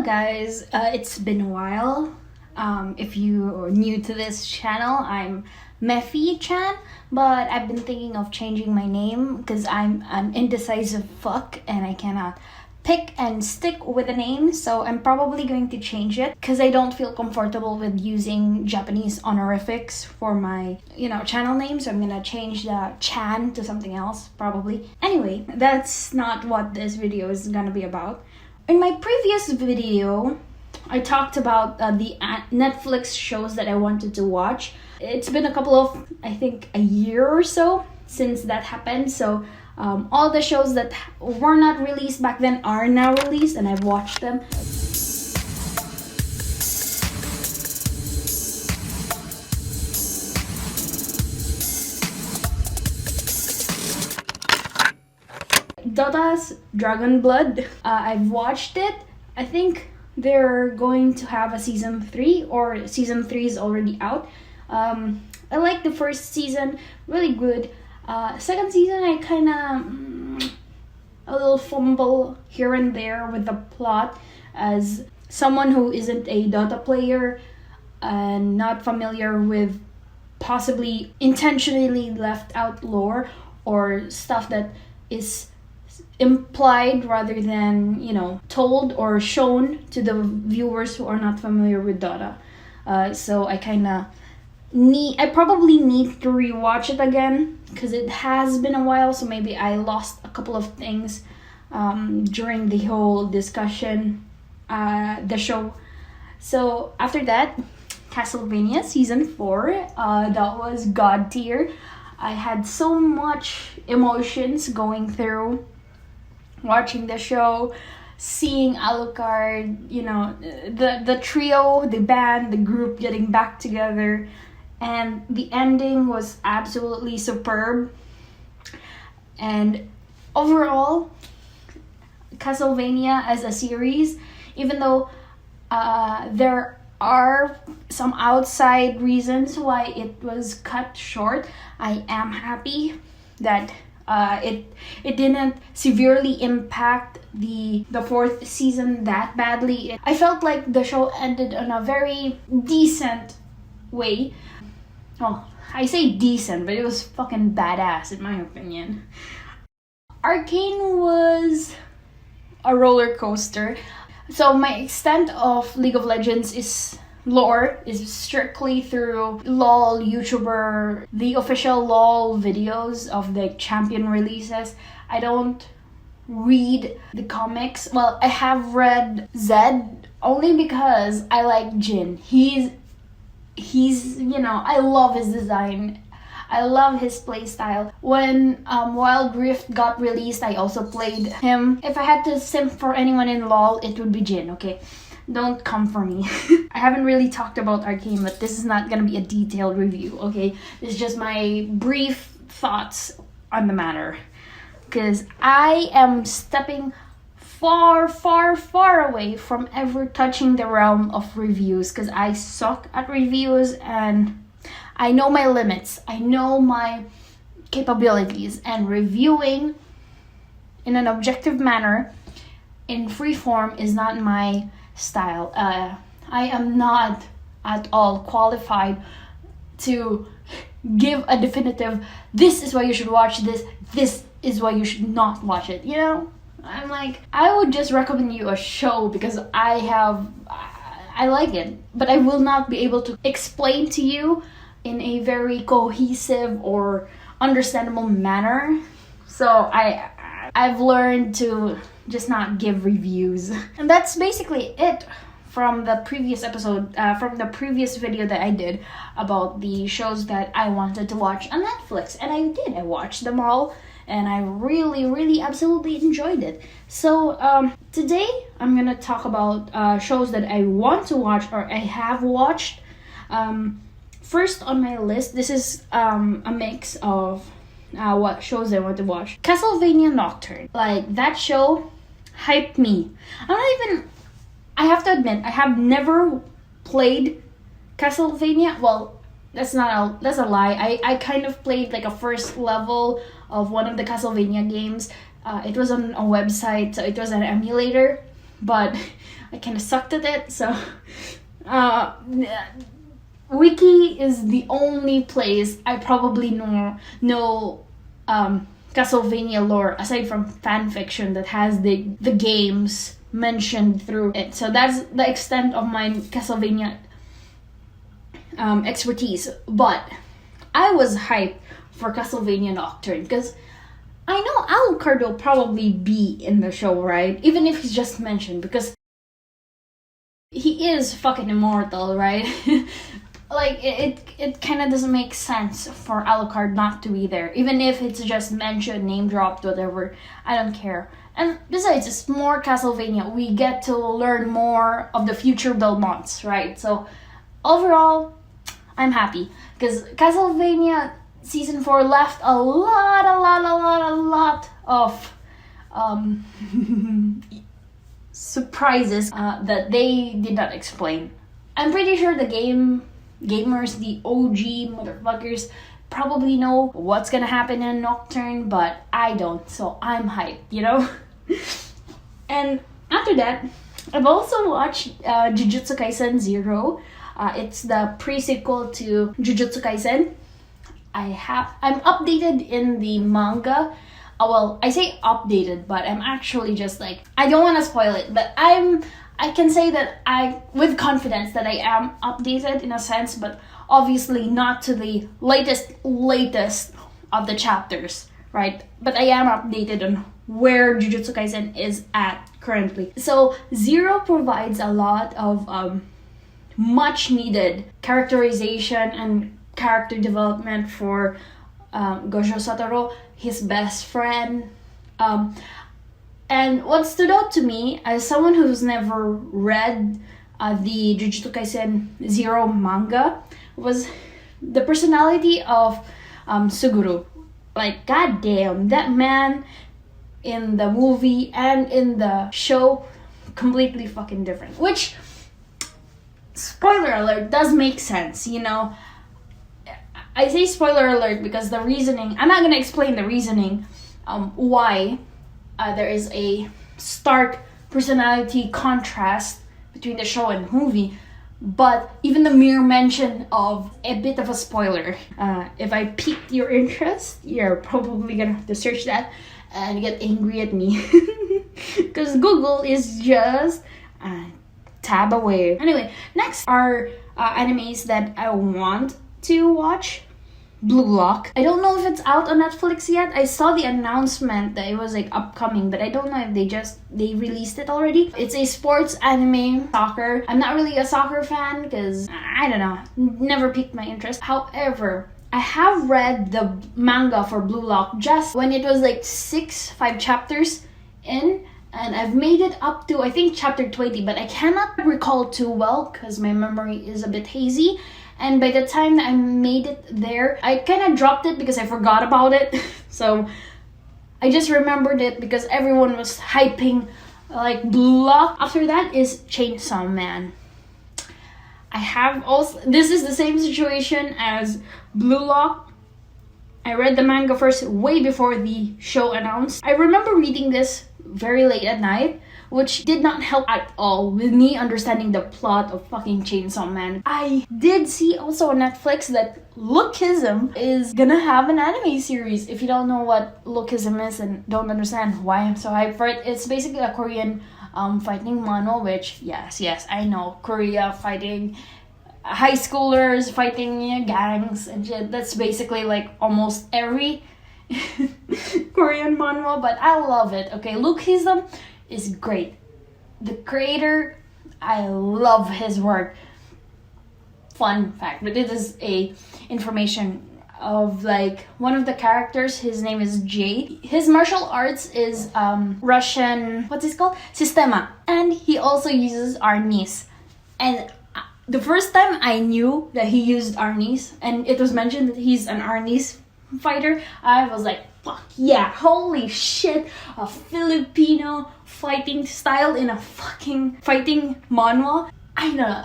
Hello guys, it's been a while. If you are new to this channel, I'm Mephi-chan, but I've been thinking of changing my name because I'm an indecisive fuck and I cannot pick and stick with a name, so I'm probably going to change it because I don't feel comfortable with using Japanese honorifics for my, channel name, so I'm gonna change the Chan to something else, probably. Anyway, that's not what this video is gonna be about. In my previous video, I talked about the Netflix shows that I wanted to watch. It's been a couple of, I think, a year or so since that happened. So all the shows that were not released back then are now released and I've watched them. Dota's Dragon Blood. I've watched it. I think they're going to have a season 3, or season 3 is already out. I like the first season, really good. Second season, I kind of a little fumble here and there with the plot, as someone who isn't a Dota player and not familiar with possibly intentionally left out lore or stuff that is implied rather than, told or shown to the viewers who are not familiar with Dota. So I probably need to rewatch it again because it has been a while, so maybe I lost a couple of things during the whole discussion, the show. So after that, Castlevania Season 4, that was god tier. I had so much emotions going through watching the show, seeing Alucard, the trio, the band, the group getting back together, and the ending was absolutely superb. And overall, Castlevania as a series, even though there are some outside reasons why it was cut short, I am happy that it didn't severely impact the fourth season that badly. I felt like the show ended on a very decent way. Well, I say decent, but it was fucking badass in my opinion. Arcane was a roller coaster. So my extent of League of Legends lore is strictly through LOL YouTuber, the official LOL videos of the champion releases. I don't read the comics. Well, I have read Zed only because I like Jin. He's I love his design. I love his playstyle. When Wild Rift got released, I also played him. If I had to simp for anyone in LOL, it would be Jin, okay? Don't come for me. I haven't really talked about Arcane, but this is not gonna be a detailed review, okay? This is just my brief thoughts on the matter. Because I am stepping far, far, far away from ever touching the realm of reviews, because I suck at reviews and I know my limits. I know my capabilities, and reviewing in an objective manner in free form is not my style. I am not at all qualified to give a definitive, this is why you should watch this is why you should not watch it, I'm like, I would just recommend you a show because I like it, but I will not be able to explain to you in a very cohesive or understandable manner. So I've learned to just not give reviews. And that's basically it from the previous episode, from the previous video that I did about the shows that I wanted to watch on Netflix. And I did. I watched them all and I really, really absolutely enjoyed it. So today I'm gonna talk about shows that I want to watch or I have watched. First on my list, this is a mix of what shows I want to watch. Castlevania Nocturne. Like, that show hyped me. I have to admit, I have never played Castlevania. Well, that's a lie. I kind of played like a first level of one of the Castlevania games. It was on a website, so it was an emulator. but I kind of sucked at it. So Wiki is the only place I probably know Castlevania lore aside from fan fiction that has the games mentioned through it. So that's the extent of my Castlevania expertise. But I was hyped for Castlevania Nocturne because I know Alucard will probably be in the show, right? Even if he's just mentioned, because he is fucking immortal, right? Like, it kind of doesn't make sense for Alucard not to be there. Even if it's just mentioned, name dropped, whatever. I don't care. And besides, it's more Castlevania. We get to learn more of the future Belmonts, right? So, overall, I'm happy. Because Castlevania Season 4 left a lot of surprises that they did not explain. I'm pretty sure the gamers, the OG motherfuckers, probably know what's gonna happen in Nocturne, but I don't, so I'm hyped, you know? And after that, I've also watched Jujutsu Kaisen 0. It's the pre-sequel to Jujutsu Kaisen. I'm updated in the manga. Well, I say updated, but I'm actually just like, I don't want to spoil it, but I can say that with confidence that I am updated in a sense, but obviously not to the latest of the chapters, right? But I am updated on where Jujutsu Kaisen is at currently. So 0 provides a lot of much needed characterization and character development for Gojo Satoru, his best friend. And what stood out to me, as someone who's never read the Jujutsu Kaisen 0 manga, was the personality of Suguru. Like, goddamn, that man in the movie and in the show, completely fucking different. Which, spoiler alert, does make sense, you know? I say spoiler alert because the reasoning, I'm not going to explain the reasoning why there is a stark personality contrast between the show and movie, but even the mere mention of a bit of a spoiler. If I piqued your interest, you're probably going to have to search that and get angry at me because Google is just a tab away. Anyway, next are animes that I want to watch. Blue Lock. I don't know if it's out on Netflix yet. I saw the announcement that it was like upcoming, but I don't know if they released it already. It's a sports anime, soccer. I'm not really a soccer fan because I don't know, never piqued my interest. However, I have read the manga for Blue Lock just when it was like 5 chapters in, and I've made it up to I think chapter 20, but I cannot recall too well because my memory is a bit hazy. And by the time I made it there, I kind of dropped it because I forgot about it. So I just remembered it because everyone was hyping like Blue Lock. After that is Chainsaw Man. I have also, this is the same situation as Blue Lock. I read the manga first way before the show announced. I remember reading this very late at night, which did not help at all with me understanding the plot of fucking Chainsaw Man. I did see also on Netflix that Lookism is gonna have an anime series. If you don't know what Lookism is and don't understand why I'm so hyped for it, it's basically a Korean fighting manhwa, which, yes, I know, Korea fighting high schoolers, fighting gangs and shit. That's basically like almost every Korean manhwa, but I love it. Okay, Lookism is great. The creator, I love his work. Fun fact, but it is a information of like one of the characters. His name is Jade. His martial arts is Russian, what's it called? Sistema. And he also uses Arnis. And the first time I knew that he used Arnis, and it was mentioned that he's an Arnis fighter, I was like, fuck yeah, holy shit, a Filipino fighting style in a fucking fighting manhwa. I know,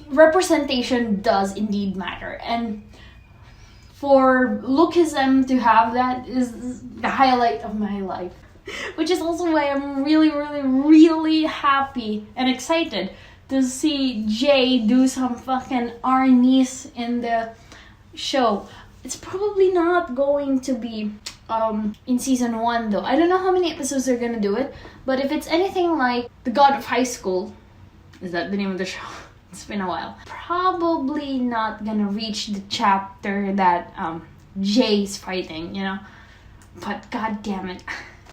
representation does indeed matter, and for Lookism to have that is the highlight of my life. Which is also why I'm really, really, really happy and excited to see Jay do some fucking Arnis in the show. It's probably not going to be in season 1 though. I don't know how many episodes they're gonna do it, but if it's anything like The God of High School, is that the name of the show? It's been a while. Probably not gonna reach the chapter that Jay's fighting, you know? But god damn it.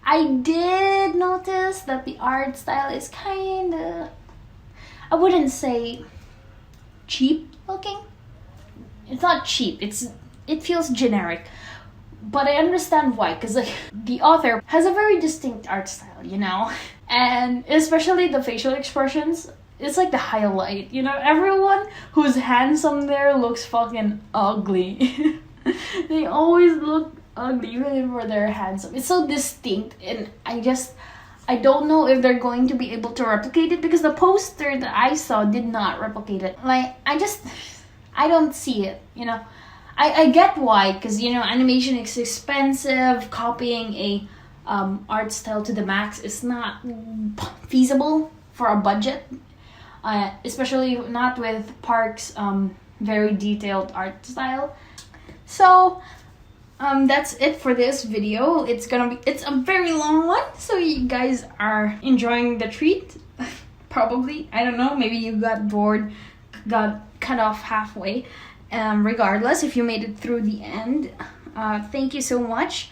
I did notice that the art style is kinda, I wouldn't say cheap looking. It's not cheap, it feels generic. But I understand why, because like the author has a very distinct art style, you know? And especially the facial expressions, it's like the highlight, you know? Everyone who's handsome there looks fucking ugly. They always look ugly, even if they're handsome. It's so distinct, and I don't know if they're going to be able to replicate it, because the poster that I saw did not replicate it. Like, I don't see it, you know? I get why, because, you know, animation is expensive, copying a art style to the max is not feasible for a budget, especially not with Park's very detailed art style. So, that's it for this video. It's a very long one, so you guys are enjoying the treat. Probably, I don't know, maybe you got bored, got cut off halfway. Regardless, if you made it through the end, thank you so much.